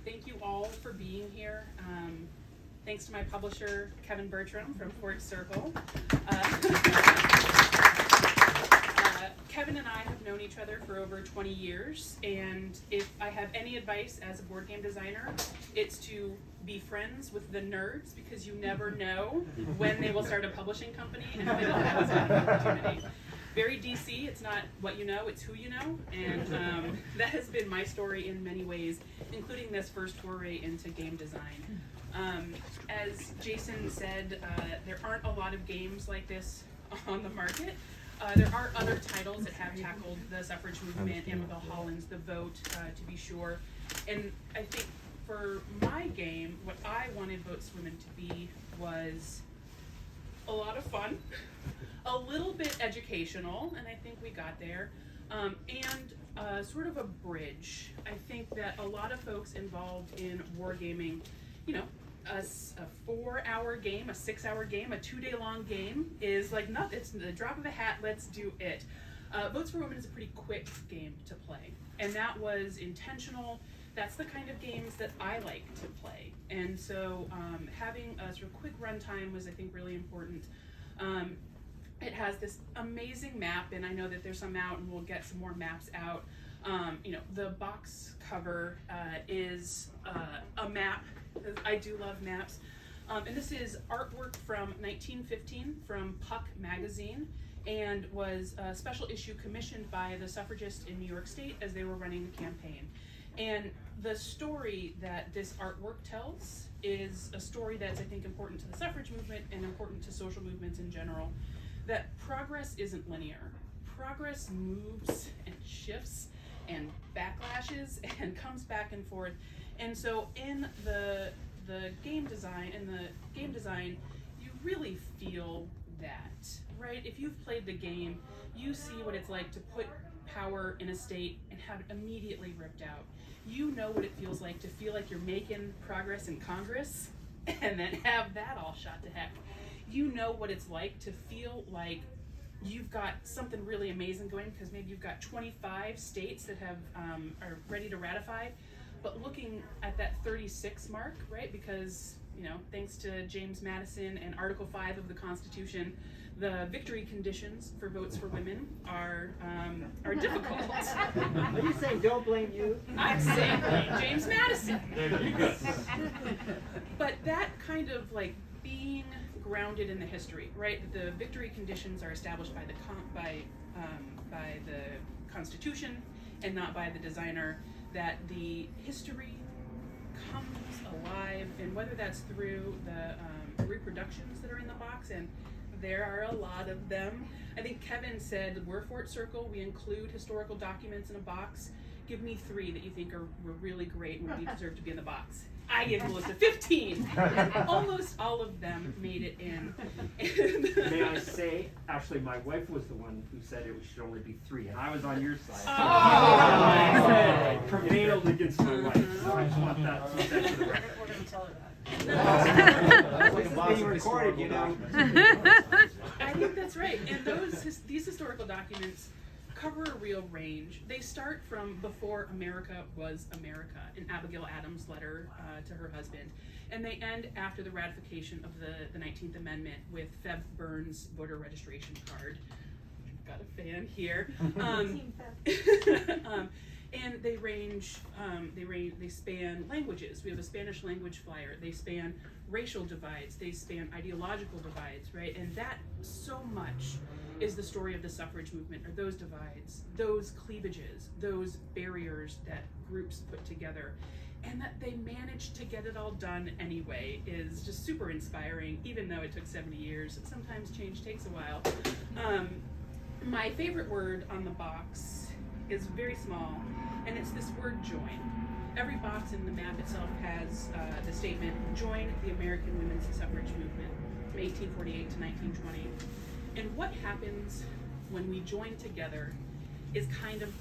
thank you all for being here. Thanks to my publisher, Kevin Bertram from Fort Circle. Kevin and I have known each other for over 20 years, and if I have any advice as a board game designer, it's to be friends with the nerds, because you never know when they will start a publishing company and if they will have that opportunity. Very DC, it's not what you know, it's who you know, and that has been my story in many ways, including this first foray into game design. As Jason said, there aren't a lot of games like this on the market. There are other titles that have tackled the suffrage movement, Annabelle Holland's The Vote, to be sure. And I think for my game, what I wanted Votes for Women to be was a lot of fun, a little bit educational, and I think we got there, and sort of a bridge. I think that a lot of folks involved in wargaming, you know, a 4-hour game, a 6-hour game, a 2-day-long game is like nothing. It's the drop of a hat. Let's do it. Votes for Women is a pretty quick game to play, and that was intentional. That's the kind of games that I like to play, and so having a sort of quick runtime was, I think, really important. It has this amazing map, and I know that there's some out, and we'll get some more maps out. You know, the box cover is a map. I do love maps. And this is artwork from 1915 from Puck magazine, and was a special issue commissioned by the suffragists in New York State as they were running the campaign. And the story that this artwork tells is a story that's, I think, important to the suffrage movement and important to social movements in general, that progress isn't linear. Progress moves and shifts and backlashes and comes back and forth. And so in the game design, you really feel that, right? If you've played the game, you see what it's like to put power in a state and have it immediately ripped out. You know what it feels like to feel like you're making progress in Congress and then have that all shot to heck. You know what it's like to feel like you've got something really amazing going, because maybe you've got 25 states that have are ready to ratify, but looking at that 36 mark, right? Because, you know, thanks to James Madison and Article 5 of the Constitution, the victory conditions for Votes for Women are difficult. Are you saying don't blame you? I'm saying blame James Madison. But that kind of like being grounded in the history, right? The victory conditions are established by the Constitution and not by the designer. That the history comes alive, and whether that's through the reproductions that are in the box, and there are a lot of them. I think Kevin said we're Fort Circle, we include historical documents in a box. Give me 3 that you think were really great and really deserve to be in the box. I gave a list of 15. Almost all of them made it in. May I say, actually, my wife was the one who said it should only be 3, and I was on your side. Oh. I prevailed against my wife, so I just want that to set for the record. We're going to tell her that. This is being recorded, you know. I think that's right. And these historical documents cover a real range. They start from before America was America, in Abigail Adams' letter to her husband, and they end after the ratification of the 19th Amendment with Feb Burns' voter registration card. Got a fan here. And they range, they span languages. We have a Spanish language flyer. They span racial divides. They span ideological divides, right? And that so much is the story of the suffrage movement, or those divides, those cleavages, those barriers that groups put together. And that they managed to get it all done anyway is just super inspiring, even though it took 70 years. Sometimes change takes a while. My favorite word on the box is very small, and it's this word join. Every box in the map itself has the statement, join the American women's suffrage movement from 1848 to 1920. And what happens when we join together is kind of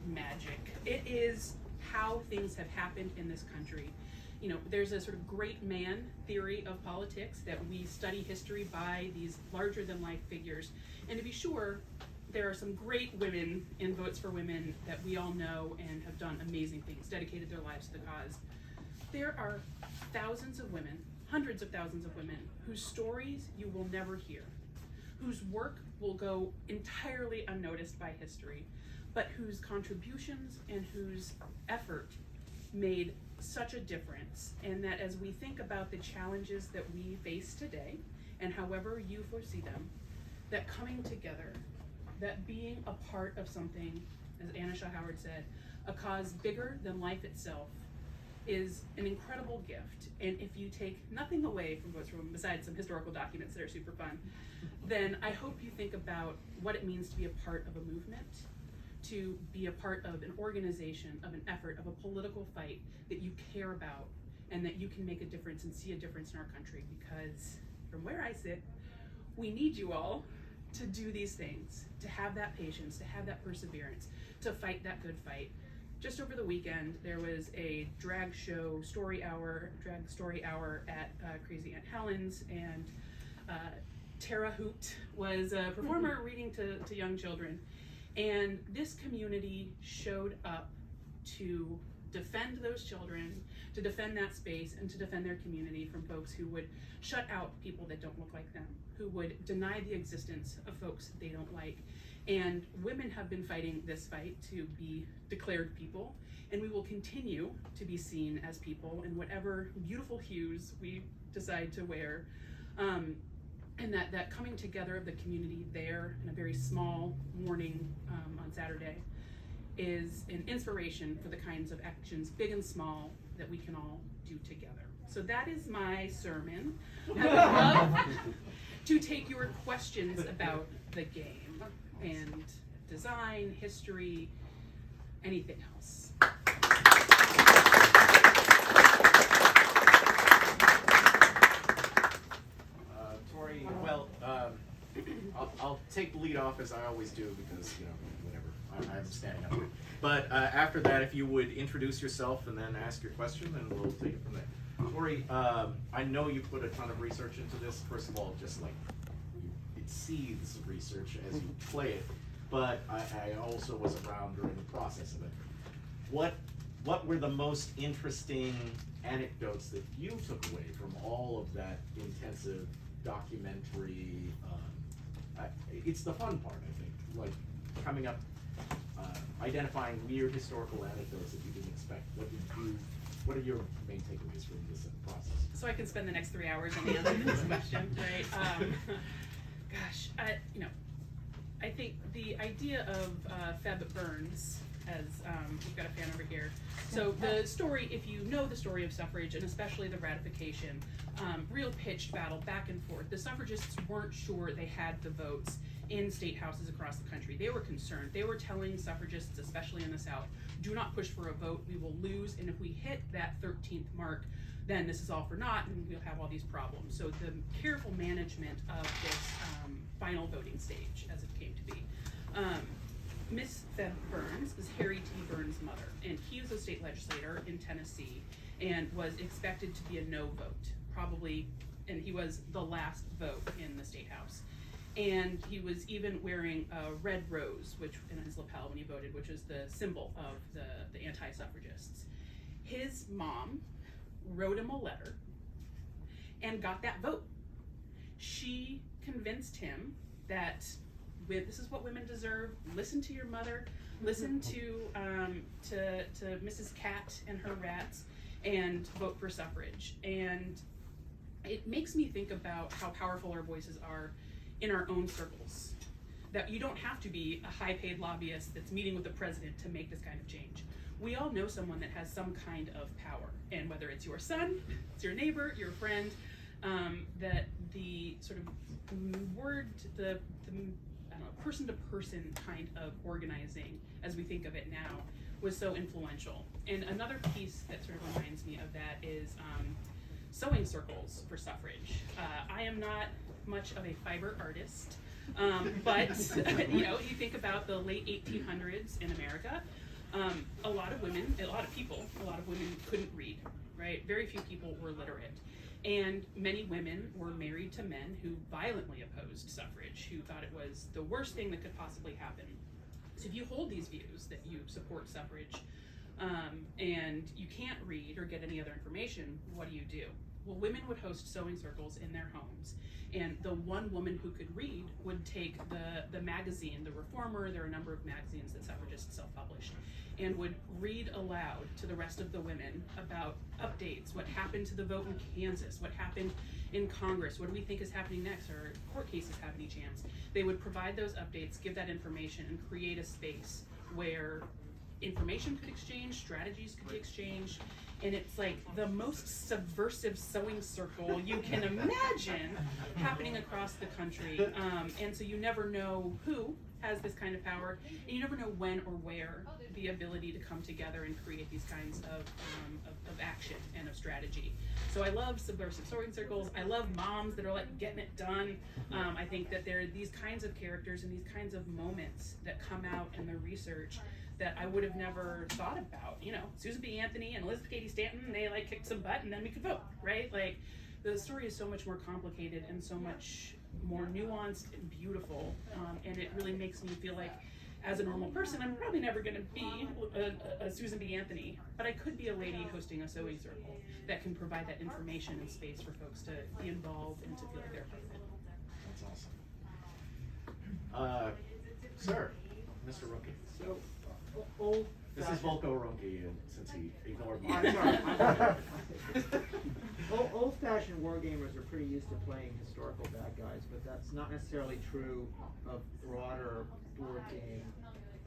magic. It is how things have happened in this country. You know, there's a sort of great man theory of politics that we study history by these larger than life figures. And to be sure, there are some great women in Votes for Women that we all know and have done amazing things, dedicated their lives to the cause. There are thousands of women, hundreds of thousands of women, whose stories you will never hear, whose work will go entirely unnoticed by history, but whose contributions and whose effort made such a difference. And that as we think about the challenges that we face today, and however you foresee them, that coming together, that being a part of something, as Anna Shaw Howard said, a cause bigger than life itself, is an incredible gift. And if you take nothing away from Votes for Women besides some historical documents that are super fun, then I hope you think about what it means to be a part of a movement, to be a part of an organization, of an effort, of a political fight that you care about, and that you can make a difference and see a difference in our country. Because from where I sit, we need you all to do these things, to have that patience, to have that perseverance, to fight that good fight. Just over the weekend, there was a drag story hour at Crazy Aunt Helen's, and Tara Hoot was a performer reading to young children. And this community showed up to defend those children, to defend that space, and to defend their community from folks who would shut out people that don't look like them, who would deny the existence of folks they don't like. And women have been fighting this fight to be declared people, and we will continue to be seen as people in whatever beautiful hues we decide to wear. And that coming together of the community there in a very small morning on Saturday is an inspiration for the kinds of actions, big and small, that we can all do together. So that is my sermon. I would love to take your questions about the game and design, history, anything else. Tory, well, I'll take the lead off as I always do because, whatever, I'm standing up. But after that, if you would introduce yourself and then ask your question, and we'll take it from there. Tory, I know you put a ton of research into this. First of all, just like it seethes research as you play it, but I also was around during the process of it. What were the most interesting anecdotes that you took away from all of that intensive documentary? It's the fun part, I think, like coming up, identifying weird historical anecdotes that you didn't expect. What are your main takeaways from this process? So I can spend the next 3 hours on answering this question, right? Gosh, I think the idea of Feb Burns, as we've got a fan over here. So the story, if you know the story of suffrage, and especially the ratification, real pitched battle back and forth. The suffragists weren't sure they had the votes in state houses across the country. They were concerned. They were telling suffragists, especially in the South, do not push for a vote, we will lose, and if we hit that 13th mark, then this is all for naught, and we'll have all these problems. So the careful management of this final voting stage, as it came to be. Miss Feb Burns is Harry T. Burns' mother, and he was a state legislator in Tennessee and was expected to be a no vote, probably, and he was the last vote in the state house. And he was even wearing a red rose, which in his lapel when he voted, which is the symbol of the anti-suffragists. His mom wrote him a letter and got that vote. She convinced him that this is what women deserve. Listen to your mother. Listen to Mrs. Cat and her rats, and vote for suffrage. And it makes me think about how powerful our voices are in our own circles. That you don't have to be a high-paid lobbyist that's meeting with the president to make this kind of change. We all know someone that has some kind of power, and whether it's your son, it's your neighbor, your friend, that the sort of person-to-person kind of organizing, as we think of it now, was so influential. And another piece that sort of reminds me of that is sewing circles for suffrage. I am not much of a fiber artist, but you think about the late 1800s in America. A lot of women couldn't read, right? Very few people were literate. And many women were married to men who violently opposed suffrage, who thought it was the worst thing that could possibly happen. So if you hold these views that you support suffrage, and you can't read or get any other information, what do? Well, women would host sewing circles in their homes, and the one woman who could read would take the magazine, the Reformer, there are a number of magazines that suffragists self-published, and would read aloud to the rest of the women about updates, what happened to the vote in Kansas, what happened in Congress, what do we think is happening next, or court cases have any chance. They would provide those updates, give that information, and create a space where information could exchange, strategies could be exchanged, and it's like the most subversive sewing circle you can imagine happening across the country. And so you never know who has this kind of power, and you never know when or where the ability to come together and create these kinds of action and of strategy. So I love subversive sewing circles. I love moms that are like getting it done. I think that there are these kinds of characters and these kinds of moments that come out in the research that I would have never thought about. You know, Susan B. Anthony and Elizabeth Cady Stanton, they like kicked some butt and then we could vote, right? Like, the story is so much more complicated and so much more nuanced and beautiful, and it really makes me feel like, as a normal person, I'm probably never going to be a Susan B. Anthony, but I could be a lady hosting a sewing circle that can provide that information and space for folks to be involved and to feel like they're part of it. That's awesome. Sir, Mr. Runke. So, old. This is Volko Runke, since he ignored me. I'm sorry. Old-fashioned wargamers are pretty used to playing historical bad guys, but that's not necessarily true of broader board game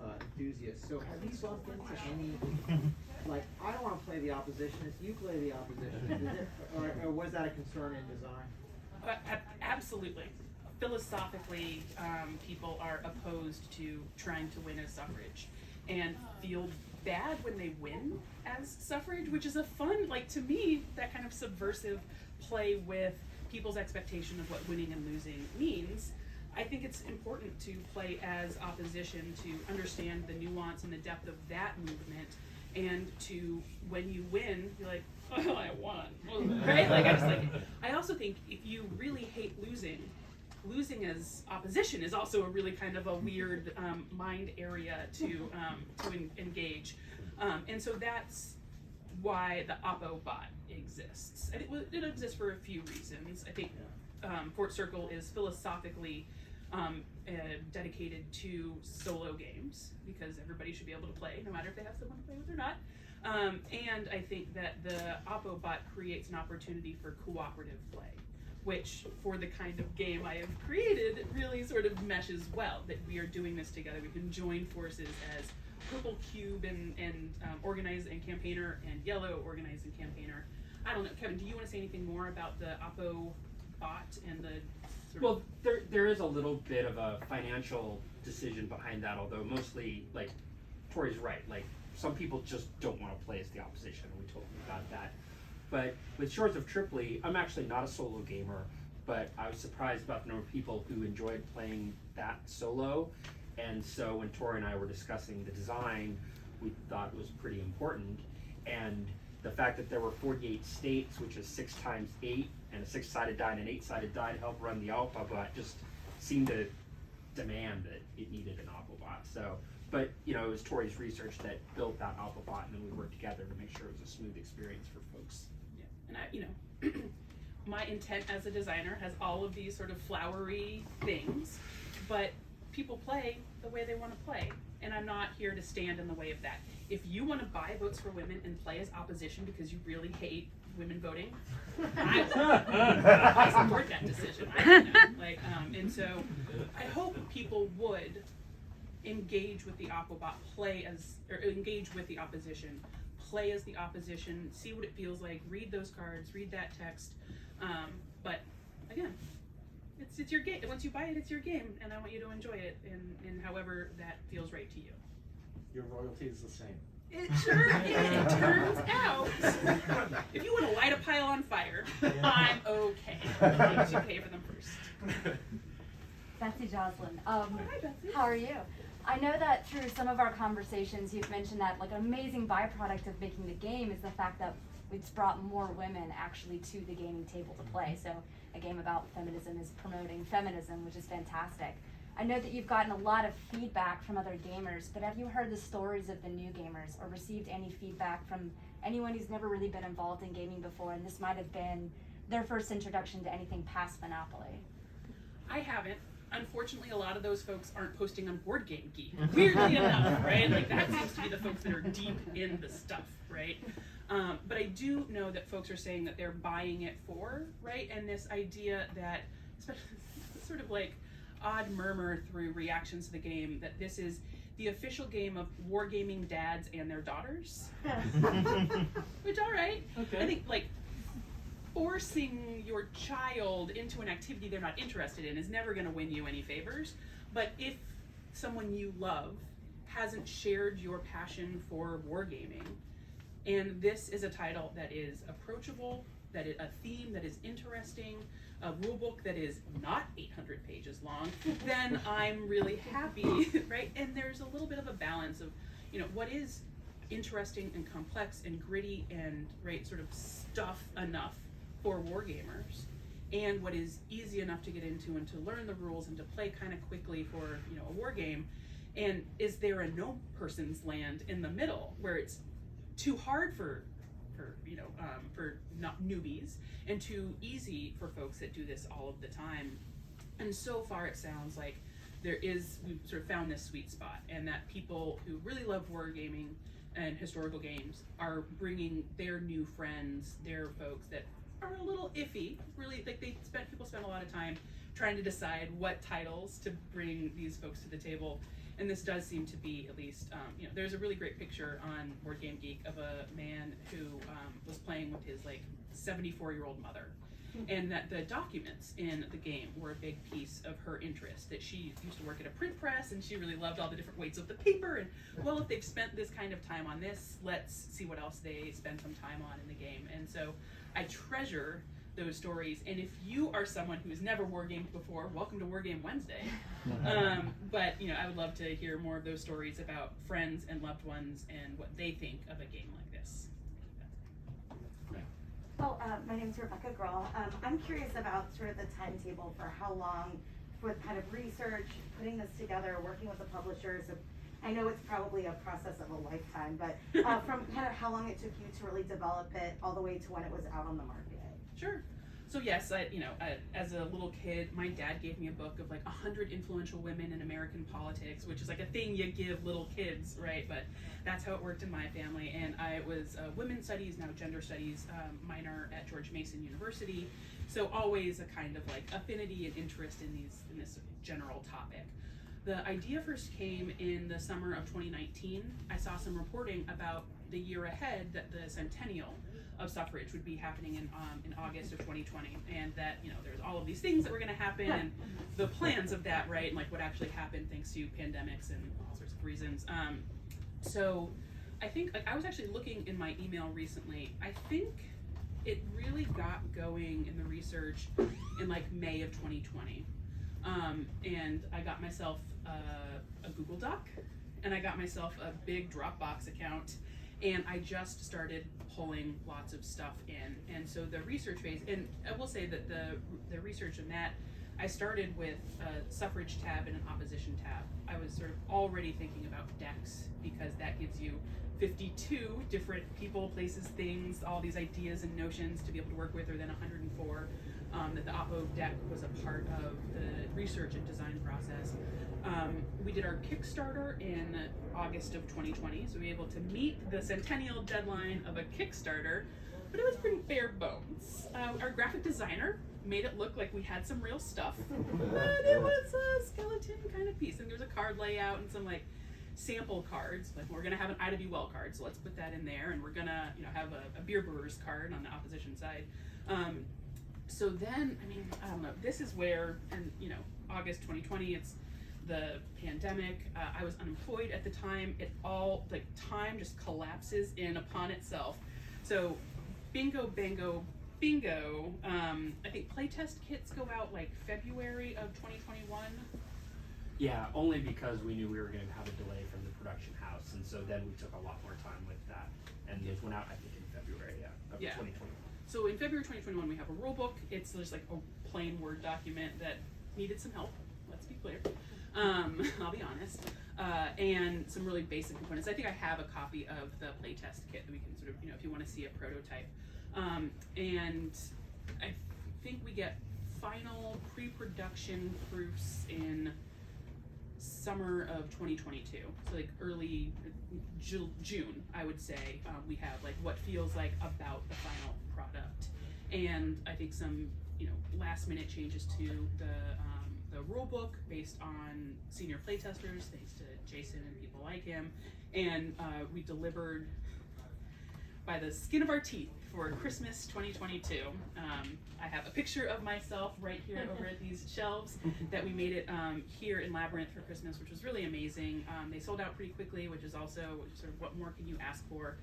enthusiasts. So have you bumped into any, like, I don't want to play the oppositionist, you play the oppositionist, or was that a concern in design? Absolutely. Philosophically, people are opposed to trying to win as suffrage and feel bad when they win as suffrage, which is a fun, like, to me, that kind of subversive play with people's expectation of what winning and losing means. I think it's important to play as opposition, to understand the nuance and the depth of that movement, and to, when you win, you're like, oh, I won, right? Like, I also think if you really hate losing as opposition is also a really kind of a weird mind area to engage, and so that's why the Oppo bot exists. And it exists for a few reasons. I think Fort Circle is philosophically dedicated to solo games, because everybody should be able to play, no matter if they have someone to play with or not. And I think that the Oppo bot creates an opportunity for cooperative play, which, for the kind of game I have created, really sort of meshes well, that we are doing this together. We can join forces as purple cube and organize and campaigner, and yellow organize and campaigner. I don't know, Kevin, do you want to say anything more about the Oppo bot and the Well, there is a little bit of a financial decision behind that, although mostly, like, Tory's right, like, some people just don't want to play as the opposition, and we told them about that. But with Shores of Tripoli, I'm actually not a solo gamer, but I was surprised about the number of people who enjoyed playing that solo. And so when Tory and I were discussing the design, we thought it was pretty important. And the fact that there were 48 states, which is 6 times 8, and a 6-sided die and an 8-sided die to help run the Alphabot, just seemed to demand that it needed an Alphabot. So, but you know, it was Tory's research that built that Alphabot, and then we worked together to make sure it was a smooth experience for folks. Yeah, and I, you know, my intent as a designer has all of these sort of flowery things, but people play the way they want to play, and I'm not here to stand in the way of that. If you want to buy votes for women and play as opposition because you really hate women voting, I support that decision. I don't know, like, and so I hope people would engage with the Aquabot, engage with the opposition, play as the opposition, see what it feels like, read those cards, read that text, but again, it's your game. Once you buy it, it's your game, and I want you to enjoy it in however that feels right to you. Your royalty is the same. It sure is. It turns out, if you want to light a pile on fire, I'm okay. Because you pay for them first. Betsy Joslin. Hi, Betsy. How are you? I know that through some of our conversations, you've mentioned that like an amazing byproduct of making the game is the fact that it's brought more women actually to the gaming table to play. So a game about feminism is promoting feminism, which is fantastic. I know that you've gotten a lot of feedback from other gamers, but have you heard the stories of the new gamers or received any feedback from anyone who's never really been involved in gaming before, and this might have been their first introduction to anything past Monopoly? I haven't. Unfortunately, a lot of those folks aren't posting on Board Game Geek. Weirdly enough, right? Like that seems to be the folks that are deep in the stuff, right? But I do know that folks are saying that they're buying it for, right? And this idea that, especially sort of like odd murmur through reactions to the game, that this is the official game of wargaming dads and their daughters. Which, all right. Okay. I think like forcing your child into an activity they're not interested in is never going to win you any favors. But if someone you love hasn't shared your passion for wargaming, and this is a title that is approachable, that is a theme that is interesting, a rule book that is not 800 pages long, then I'm really happy, right? And there's a little bit of a balance of, you know, what is interesting and complex and gritty and, right, sort of stuff enough for wargamers, and what is easy enough to get into and to learn the rules and to play kind of quickly for, you know, a war game. And is there a no person's land in the middle where it's too hard for not newbies and too easy for folks that do this all of the time? And so far it sounds like we've sort of found this sweet spot, and that people who really love wargaming and historical games are bringing their new friends, their folks that are a little iffy, really, like people spend a lot of time trying to decide what titles to bring these folks to the table. And this does seem to be, at least, you know, there's a really great picture on Board Game Geek of a man who was playing with his like 74-year-old mother, and that the documents in the game were a big piece of her interest. That she used to work at a print press, and she really loved all the different weights of the paper. And well, if they've spent this kind of time on this, let's see what else they spend some time on in the game. And so I treasure those stories, and if you are someone who's never wargamed before, welcome to Wargame Wednesday. But you know, I would love to hear more of those stories about friends and loved ones and what they think of a game like this. Oh, my name's Rebecca Grohl. I'm curious about sort of the timetable for how long, for kind of research, putting this together, working with the publishers. I know it's probably a process of a lifetime, but from kind of how long it took you to really develop it all the way to when it was out on the market. Sure. So yes, as a little kid, my dad gave me a book of like 100 influential women in American politics, which is like a thing you give little kids, right? But that's how it worked in my family. And I was a women's studies, now gender studies minor at George Mason University. So always a kind of like affinity and interest in this general topic. The idea first came in the summer of 2019. I saw some reporting about the year ahead that the centennial of suffrage would be happening in August of 2020, and that, you know, there's all of these things that were going to happen, and the plans of that, right, and like what actually happened thanks to pandemics and all sorts of reasons. So I think, like, I was actually looking in my email recently. I think it really got going in the research in like May of 2020, and I got myself a Google Doc, and I got myself a big Dropbox account. And I just started pulling lots of stuff in. And so the research phase, and I will say that the research in that, I started with a suffrage tab and an opposition tab. I was sort of already thinking about decks, because that gives you 52 different people, places, things, all these ideas and notions to be able to work with, or then 104 that the Oppo deck was a part of the research and design process. We did our Kickstarter in August of 2020, so we were able to meet the centennial deadline of a Kickstarter, but it was pretty bare bones. Our graphic designer made it look like we had some real stuff, but it was a skeleton kind of piece, and there's a card layout and some like sample cards. Like, we're gonna have an Ida B. Well card, so let's put that in there, and we're gonna, you know, have a beer brewers card on the opposition side. So then, I mean, I don't know, this is where, and you know, August 2020, it's the pandemic. I was unemployed at the time. It all, like, time just collapses in upon itself. So bingo, bango, bingo. I think playtest kits go out like February of 2021. Yeah, only because we knew we were going to have a delay from the production house, and so then we took a lot more time with that, and those went out, I think, in February, yeah, Yeah. 2020. So in February 2021, we have a rule book. It's just like a plain Word document that needed some help. Let's be clear. I'll be honest. And some really basic components. I think I have a copy of the playtest kit that we can sort of, if you want to see a prototype. And I think we get final pre-production proofs in summer of 2022. So like early June, I would say, we have like what feels like about the final product. And I think some, last minute changes to the rule book based on senior playtesters, thanks to Jason and people like him. And we delivered by the skin of our teeth for Christmas 2022. I have a picture of myself right here over at these shelves that we made it here in Labyrinth for Christmas, which was really amazing. They sold out pretty quickly, which is also sort of what more can you ask for?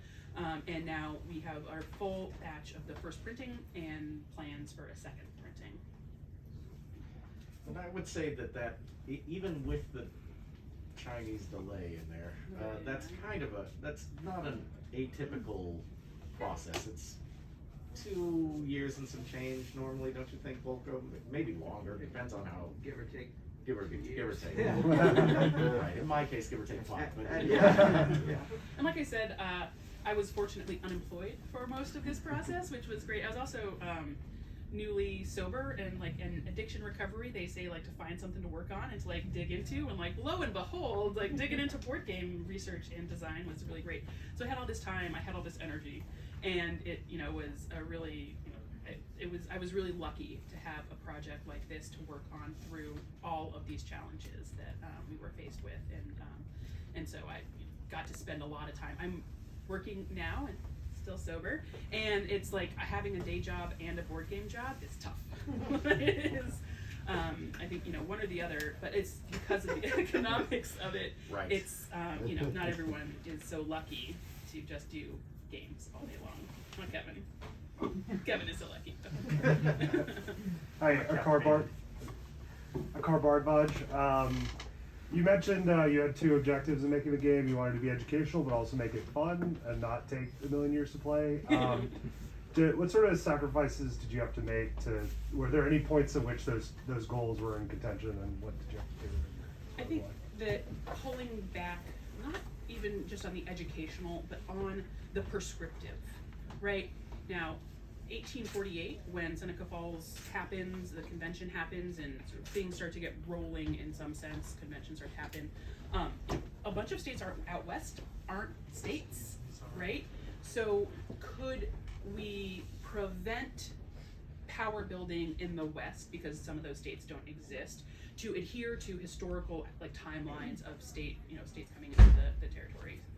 And now we have our full batch of the first printing and plans for a second printing. And I would say that even with the Chinese delay in there, that's that's not an atypical process. It's 2 years and some change normally, don't you think, Volko? Maybe longer, depends on how. Give or take. Give or take. Yeah. Right, in my case, give or take 5. But Yeah. And like I said, I was fortunately unemployed for most of this process, which was great. I was also newly sober and like in addiction recovery. They say like to find something to work on and to like dig into, and like lo and behold, like digging into board game research and design was really great. So I had all this time, I had all this energy, and it was a really I was really lucky to have a project like this to work on through all of these challenges that we were faced with, and so I got to spend a lot of time. I'm working now and still sober, and it's like having a day job and a board game job is tough. It is. I think one or the other, but it's because of the economics of it. Right. It's not everyone is so lucky to just do games all day long. Not Kevin. Kevin is so lucky. Hi, a car Bardvaj. You mentioned you had 2 objectives in making the game. You wanted to be educational, but also make it fun and not take a million years to play. What sort of sacrifices did you have to make? Were there any points at which those goals were in contention, and what did you have to do? I think that pulling back, not even just on the educational, but on the prescriptive, right? Now, 1848, when Seneca Falls happens, the convention happens, and sort of things start to get rolling in some sense, conventions start to happen. A bunch of states out west aren't states, right? So could we prevent power building in the west, because some of those states don't exist, to adhere to historical timelines of states coming into the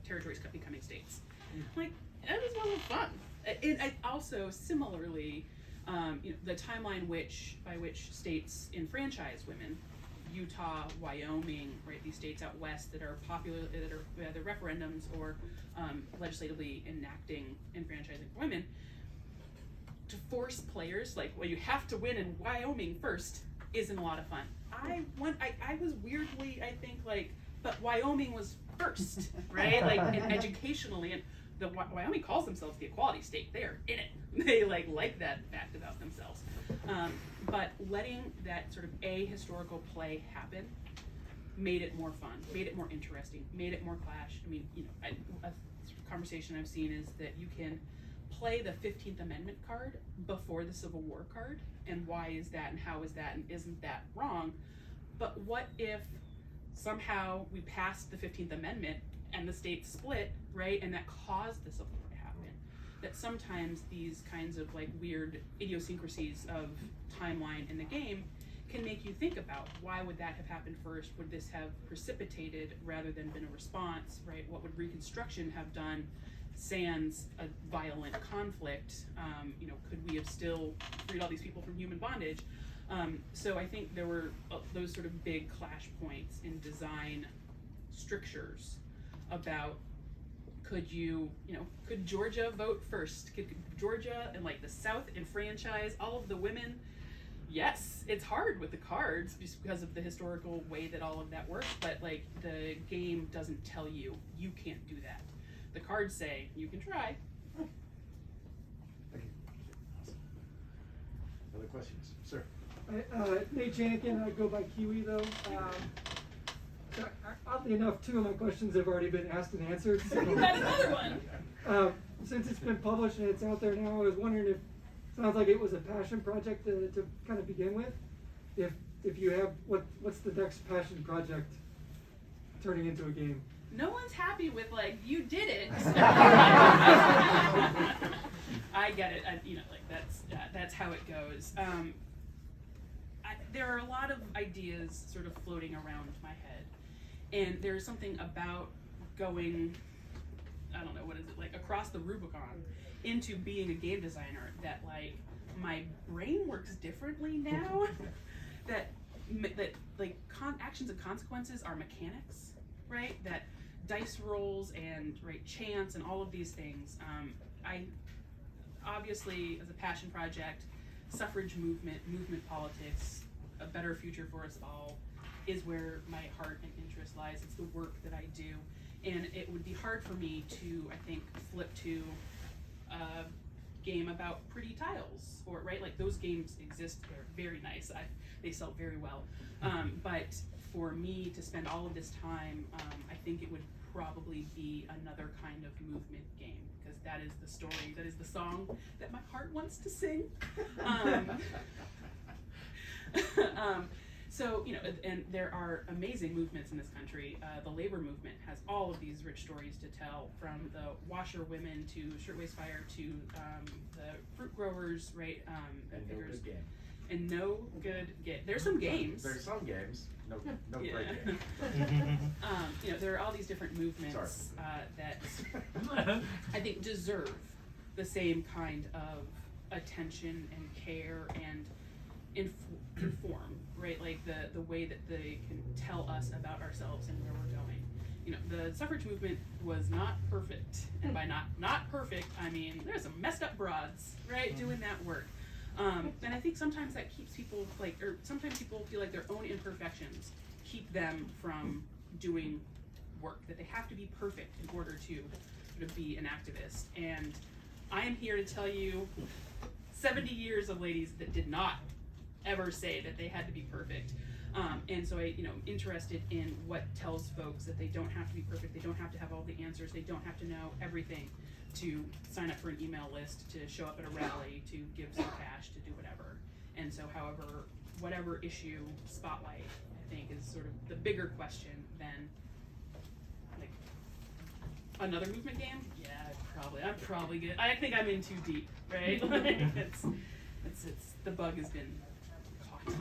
territories becoming states? Like, that was a lot of fun. I also similarly, the timeline by which states enfranchise women, Utah, Wyoming, right, these states out west that are popular, that are either referendums or legislatively enacting enfranchising for women, to force players you have to win in Wyoming first isn't a lot of fun. I was weirdly, I think, but Wyoming was first, right? And educationally, and Wyoming calls themselves the equality state. They are in it. They like that fact about themselves. But letting that sort of ahistorical play happen made it more fun, made it more interesting, made it more clash. I mean, a conversation I've seen is that you can play the 15th Amendment card before the Civil War card, and why is that, and how is that, and isn't that wrong? But what if somehow we passed the 15th Amendment and the states split, right, and that caused the Civil War to happen? That sometimes these kinds of weird idiosyncrasies of timeline in the game can make you think about, why would that have happened first? Would this have precipitated rather than been a response, right? What would Reconstruction have done sans a violent conflict? Could we have still freed all these people from human bondage? So I think there were those sort of big clash points in design strictures about, could Georgia vote first? Could Georgia and the South enfranchise all of the women? Yes, it's hard with the cards just because of the historical way that all of that works, but the game doesn't tell you can't do that. The cards say you can try. questions, sir. Nate Janikin, I go by Kiwi though. Oddly enough, 2 of my questions have already been asked and answered. So, You got another one. Since it's been published and it's out there now, I was wondering if, sounds like it was a passion project to kind of begin with. If you have, what's the next passion project turning into a game? No one's happy with like, you did it. I get it. That's how it goes. There are a lot of ideas sort of floating around my head, and there's something about going, I don't know, what is it, like across the Rubicon into being a game designer that like my brain works differently now. that like actions and consequences are mechanics, right? That dice rolls and chance and all of these things. I obviously, as a passion project, suffrage movement politics, a better future for us all is where my heart and interest lies. It's the work that I do, and it would be hard for me to, I think, flip to a game about pretty tiles, or like those games exist. They're very nice. They sell very well, but for me to spend all of this time, I think it would probably be another kind of movement game, because that is the story, that is the song that my heart wants to sing. So, and there are amazing movements in this country. The labor movement has all of these rich stories to tell, from the washerwomen to Shirtwaist Fire to the fruit growers, right? And no good game. And no good game. There's some games. There's some games. No Yeah. great game. There are all these different movements that I think deserve the same kind of attention and care and inform, right? Like the way that they can tell us about ourselves and where we're going. The suffrage movement was not perfect, and by not perfect, I mean there's some messed up broads, right, doing that work. And I think sometimes that keeps people or sometimes people feel like their own imperfections keep them from doing work, that they have to be perfect in order to sort of be an activist. And I am here to tell you 70 years of ladies that did not ever say that they had to be perfect. And so I'm interested in what tells folks that they don't have to be perfect, they don't have to have all the answers, they don't have to know everything to sign up for an email list, to show up at a rally, to give some cash, to do whatever. And so whatever issue spotlight, I think, is sort of the bigger question than like another movement game. Yeah, I'm probably good. I think I'm in too deep, right? it's the bug has been caught.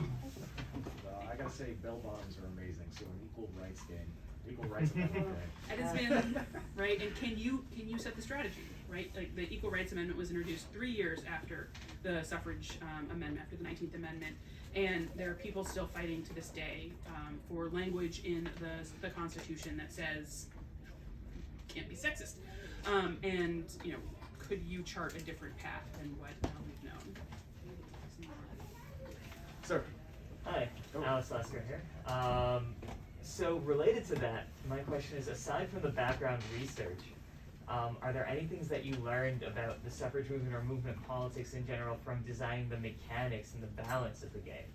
I gotta say, bell bottoms are amazing. So an equal rights game, equal rights amendment game. It has been right. And can you set the strategy, right? Like the Equal Rights Amendment was introduced 3 years after the suffrage amendment, after the 19th Amendment, and there are people still fighting to this day for language in the Constitution that says can't be sexist. And could you chart a different path than what we've known? Sir. Hi, Go. Alex Lasker here. So related to that, my question is, aside from the background research, are there any things that you learned about the suffrage movement or movement politics in general from designing the mechanics and the balance of the game?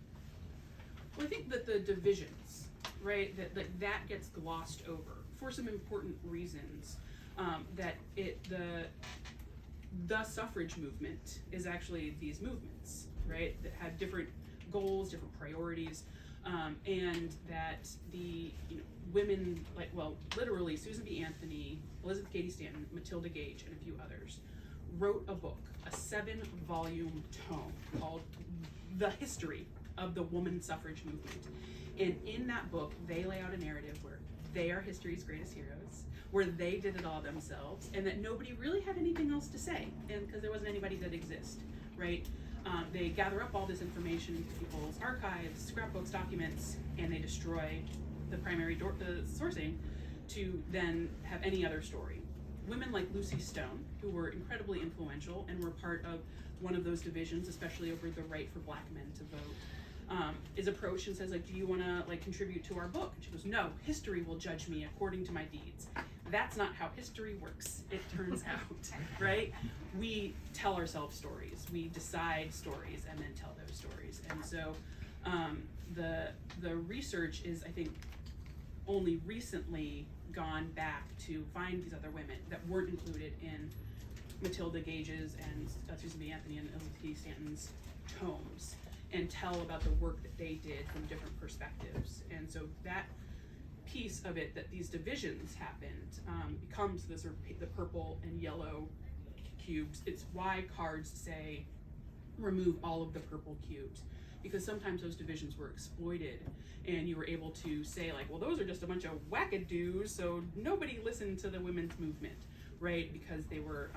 Well, I think that the divisions, right, that gets glossed over for some important reasons. That the suffrage movement is actually these movements, right, that have different goals, different priorities, and that the women, literally Susan B. Anthony, Elizabeth Cady Stanton, Matilda Gage, and a few others, wrote a book, a 7-volume tome called The History of the Woman Suffrage Movement. And in that book, they lay out a narrative where they are history's greatest heroes, where they did it all themselves, and that nobody really had anything else to say, and because there wasn't anybody that exists, right? They gather up all this information into people's archives, scrapbooks, documents, and they destroy the primary sourcing to then have any other story. Women like Lucy Stone, who were incredibly influential and were part of one of those divisions, especially over the right for black men to vote, is approached and says, do you want to contribute to our book? And she goes, no, history will judge me according to my deeds. That's not how history works, it turns out, right? We tell ourselves stories, we decide stories and then tell those stories. And so the research is, I think, only recently gone back to find these other women that weren't included in Matilda Gage's and Susan B. Anthony and Elizabeth T. Stanton's tomes, and tell about the work that they did from different perspectives. And so that piece of it, that these divisions happened, becomes the sort of the purple and yellow cubes. It's why cards say remove all of the purple cubes, because sometimes those divisions were exploited and you were able to say like, well, those are just a bunch of wackadoos, so nobody listened to the women's movement, right? Because they were,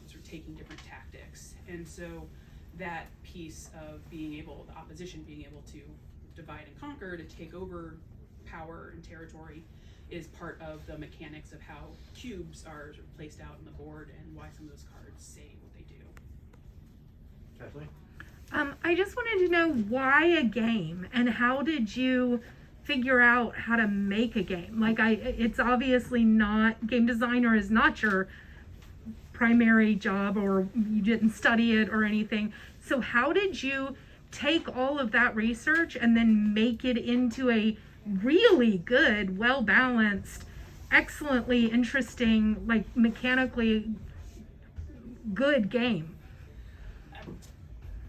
sort of taking different tactics. And so that piece of being able, the opposition being able to divide and conquer, to take over power and territory, is part of the mechanics of how cubes are sort of placed out on the board and why some of those cards say what they do. Kathleen? I just wanted to know why a game, and how did you figure out how to make a game? Like, it's obviously not, game designer is not your primary job, or you didn't study it or anything. So how did you take all of that research and then make it into a really good, well-balanced, excellently interesting, like mechanically good game?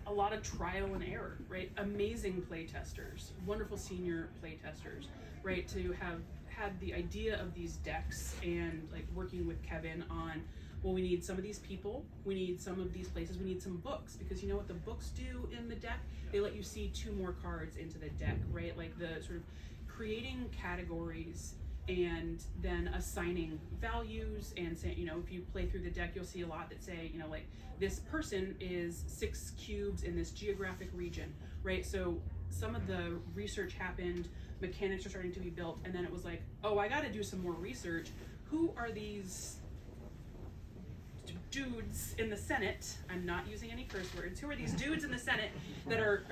A lot of trial and error, right? Amazing playtesters, wonderful senior playtesters, right? To have had the idea of these decks and like working with Kevin on, well, we need some of these people, we need some of these places, we need some books, because you know what the books do in the deck? They let you see 2 more cards into the deck, right? Like the sort of creating categories and then assigning values, and say, if you play through the deck, you'll see a lot that say, like this person is 6 cubes in this geographic region, right? So some of the research happened, mechanics are starting to be built, and then it was like, oh, I gotta do some more research. Who are these dudes in the Senate? I'm not using any curse words. Who are these dudes in the Senate that are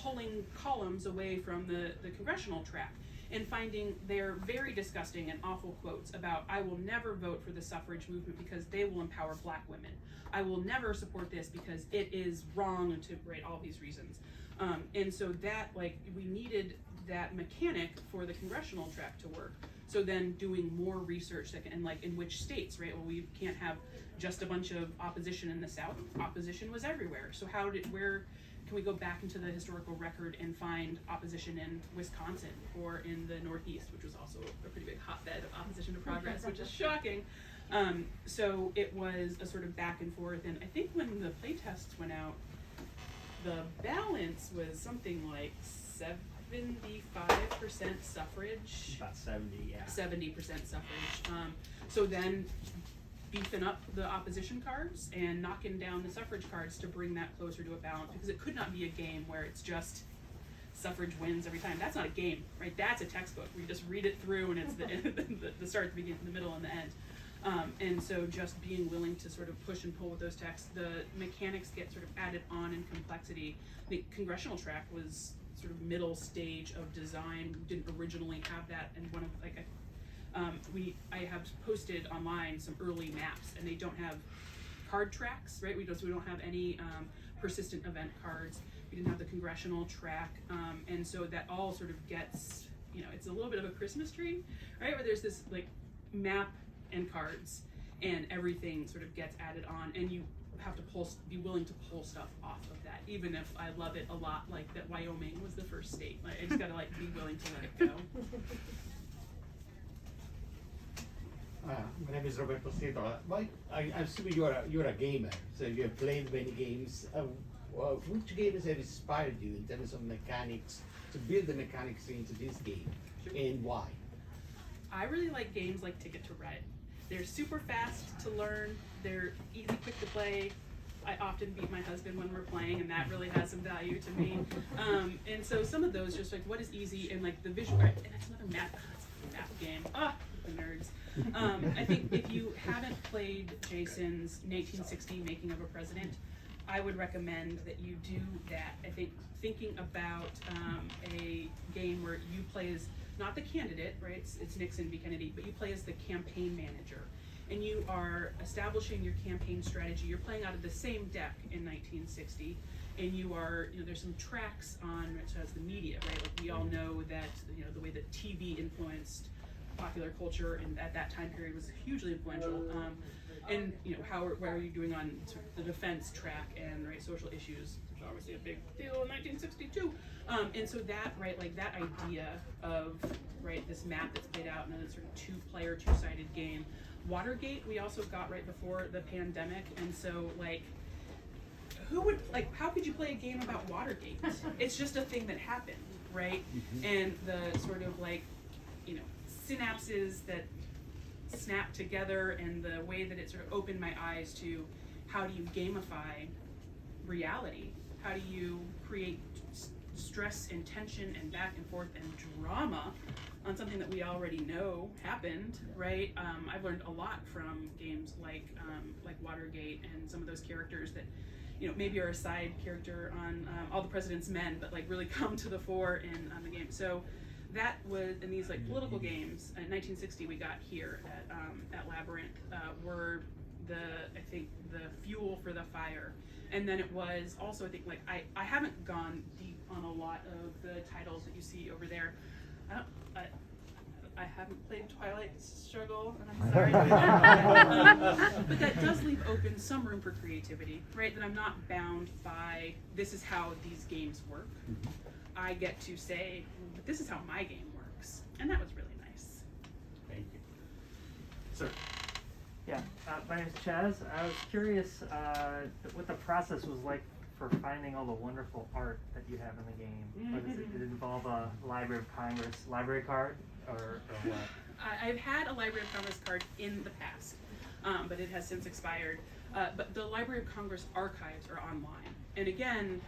pulling columns away from the congressional track? And finding their very disgusting and awful quotes about, I will never vote for the suffrage movement because they will empower black women. I will never support this because it is wrong to write all these reasons. And so that, like, we needed that mechanic for the congressional track to work. So then doing more research, and like in which states, right? Well, we can't have just a bunch of opposition in the South. Opposition was everywhere. So where can we go back into the historical record and find opposition in Wisconsin or in the Northeast, which was also a pretty big hotbed of opposition to progress, which is shocking. So it was a sort of back and forth. And I think when the playtests went out, the balance was something like 75% suffrage. About 70, yeah. 70% suffrage. So then beefing up the opposition cards and knocking down the suffrage cards to bring that closer to a balance, because it could not be a game where it's just suffrage wins every time. That's not a game, right? That's a textbook where you just read it through and it's the start, the beginning, the middle, and the end. And so just being willing to sort of push and pull with those texts, the mechanics get sort of added on in complexity. The congressional track was sort of middle stage of design. We didn't originally have that, and one of I have posted online some early maps, and they don't have card tracks, right? We don't have any persistent event cards. We didn't have the congressional track, and so that all sort of gets, it's a little bit of a Christmas tree, right? Where there's this like map and cards, and everything sort of gets added on, and you have to be willing to pull stuff off of that, even if I love it a lot, like that Wyoming was the first state. Like, I just gotta be willing to let it go. My name is Roberto Cito. I'm assuming you're a gamer, so you have played many games. Which games have inspired you in terms of mechanics, to build the mechanics into this game, and why? I really like games like Ticket to Ride. They're super fast to learn, they're easy, quick to play. I often beat my husband when we're playing, and that really has some value to me. And so some of those, just like what is easy, and like the visual, and that's another map, it's a map game. The nerds. I think if you haven't played Jason's 1960 Making of a President, I would recommend that you do that. I think thinking about a game where you play as not the candidate, right? It's Nixon v. Kennedy, but you play as the campaign manager. And you are establishing your campaign strategy. You're playing out of the same deck in 1960, and you are, there's some tracks on, which has the media, right? Like we all know that, the way that TV influenced popular culture and at that time period was hugely influential. And what are you doing on sort of the defense track and social issues, which are obviously a big deal in 1962. And so that, right, like that idea of, right, this map that's played out in a sort of two-player, two-sided game. Watergate we also got right before the pandemic, and so like how could you play a game about Watergate? It's just a thing that happened, right? And the sort of synapses that snap together and the way that it sort of opened my eyes to how do you gamify reality? How do you create stress and tension and back and forth and drama on something that we already know happened, right? I've learned a lot from games like Watergate and some of those characters that, maybe are a side character on All the President's Men, but like really come to the fore in the game. So that was, in these like political games in 1960 we got here at Labyrinth were I think the fuel for the fire. And then it was also, I think, like I haven't gone deep on a lot of the titles that you see over there. I haven't played Twilight Struggle, and I'm sorry. But that does leave open some room for creativity, right? That I'm not bound by this is how these games work. I get to say, but this is how my game works, and that was really nice. Thank you. Sir. Yeah, my name's Chaz. I was curious what the process was like for finding all the wonderful art that you have in the game. Like, did it involve a Library of Congress library card, or what? I've had a Library of Congress card in the past, but it has since expired. But the Library of Congress archives are online. And again,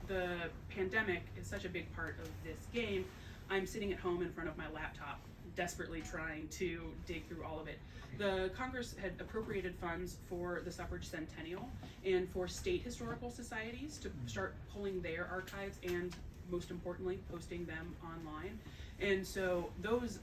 the pandemic is such a big part of this game. I'm sitting at home in front of my laptop, desperately trying to dig through all of it. The Congress had appropriated funds for the suffrage centennial and for state historical societies to start pulling their archives and, most importantly, posting them online. And so those,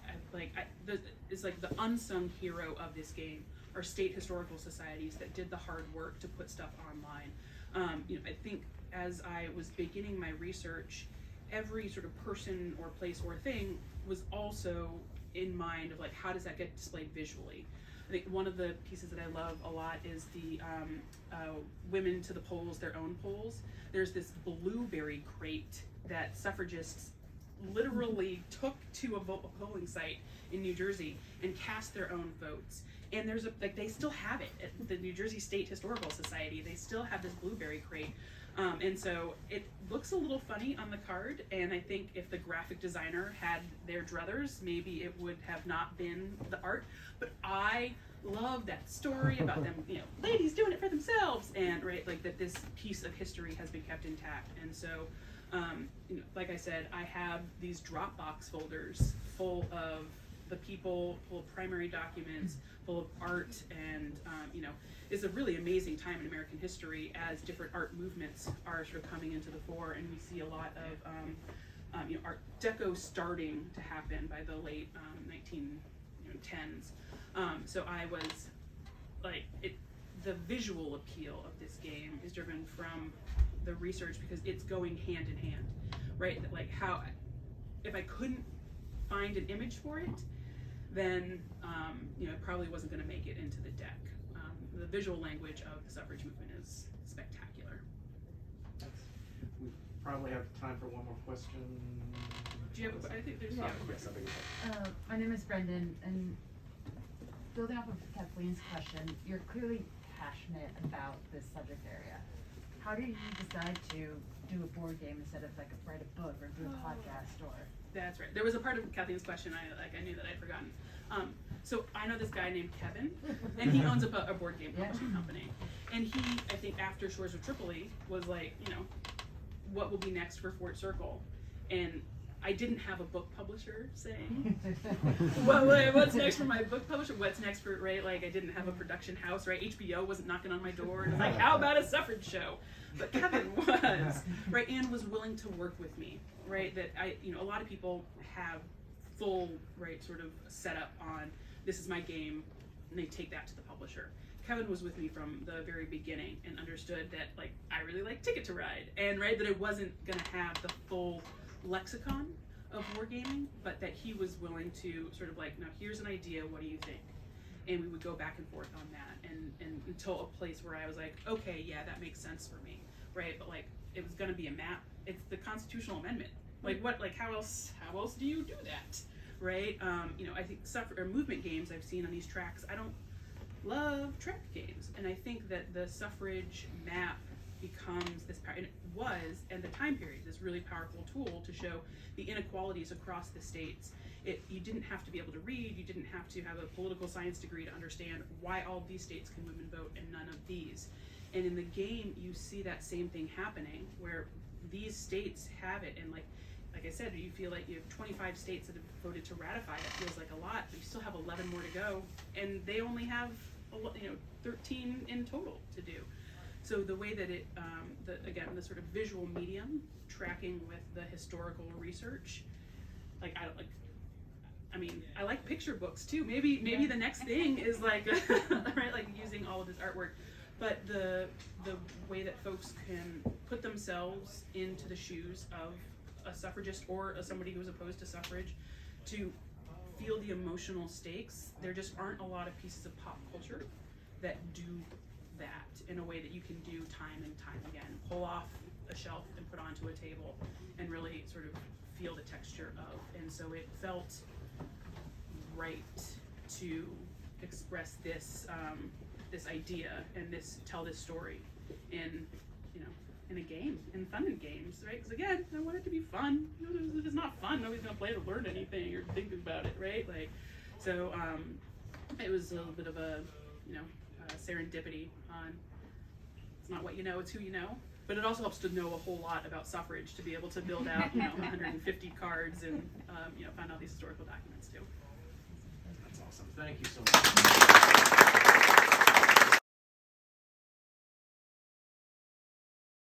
is like the unsung hero of this game are state historical societies that did the hard work to put stuff online. I think as I was beginning my research, every sort of person or place or thing was also in mind of like, how does that get displayed visually? I think one of the pieces that I love a lot is the women to the polls, their own polls. There's this blueberry crate that suffragists literally took to a polling site in New Jersey and cast their own votes. And there's they still have it at the New Jersey State Historical Society. They still have this blueberry crate. And so it looks a little funny on the card, and I think if the graphic designer had their druthers, maybe it would have not been the art. But I love that story about them, ladies doing it for themselves, and that this piece of history has been kept intact. And so, like I said, I have these Dropbox folders full of the people, full of primary documents, full of art, and it's a really amazing time in American history as different art movements are sort of coming into the fore, and we see a lot of Art Deco starting to happen by the late 1910s. So I was the visual appeal of this game is driven from the research because it's going hand in hand, right? Like how, if I couldn't find an image for it, then it probably wasn't going to make it into the deck. The visual language of the suffrage movement is spectacular. We probably have time for one more question. Do you have I think there's Yes, I think so. My name is Brendan, and building off of Kathleen's question, you're clearly passionate about this subject area. How did you decide to do a board game instead of write a book or do a podcast or? That's right. There was a part of Kathleen's question I knew that I'd forgotten. So I know this guy named Kevin, and he owns a board game publishing company. And he, I think after Shores of Tripoli, was like, what will be next for Fort Circle? And I didn't have a book publisher saying, what's next for my book publisher? What's next for, right? Like I didn't have a production house, right? HBO wasn't knocking on my door and was like, how about a suffrage show? But Kevin was, right? And was willing to work with me, right? That a lot of people have full, right, sort of setup on this is my game, and they take that to the publisher. Kevin was with me from the very beginning and understood that, like, I really like Ticket to Ride, and right, that it wasn't gonna have the full lexicon of wargaming, but that he was willing to sort of like, now here's an idea, what do you think? And we would go back and forth on that, and until a place where I was like, okay, yeah, that makes sense for me, right? But like, it was gonna be a map. It's the constitutional amendment. Like what? Like how else do you do that, right? You know, I think movement games I've seen on these tracks. I don't love track games, and I think that the suffrage map becomes this power, and it was, and the time period, this really powerful tool to show the inequalities across the states. You didn't have to be able to read, you didn't have to have a political science degree to understand why all of these states can women vote and none of these. And in the game, you see that same thing happening, where these states have it, and like I said, you feel like you have 25 states that have voted to ratify it. Feels like a lot, but you still have 11 more to go, and they only have 13 in total to do. So the way that it, the sort of visual medium tracking with the historical research, I like picture books too. Maybe the next thing is like, right, like using all of this artwork, but the way that folks can put themselves into the shoes of a suffragist or somebody who's opposed to suffrage, to feel the emotional stakes. There just aren't a lot of pieces of pop culture that do that in a way that you can do time and time again. Pull off a shelf and put onto a table and really sort of feel the texture of. And so it felt right to express this this idea and tell this story in in a game, in fun in games, right? Because again, I want it to be fun. If it's not fun, nobody's gonna play it or learn anything or think about it, right? Like, so it was a little bit of a serendipity on, it's not what you know, it's who you know. But it also helps to know a whole lot about suffrage to be able to build out 150 cards and find out these historical documents too. That's awesome. Thank you so much.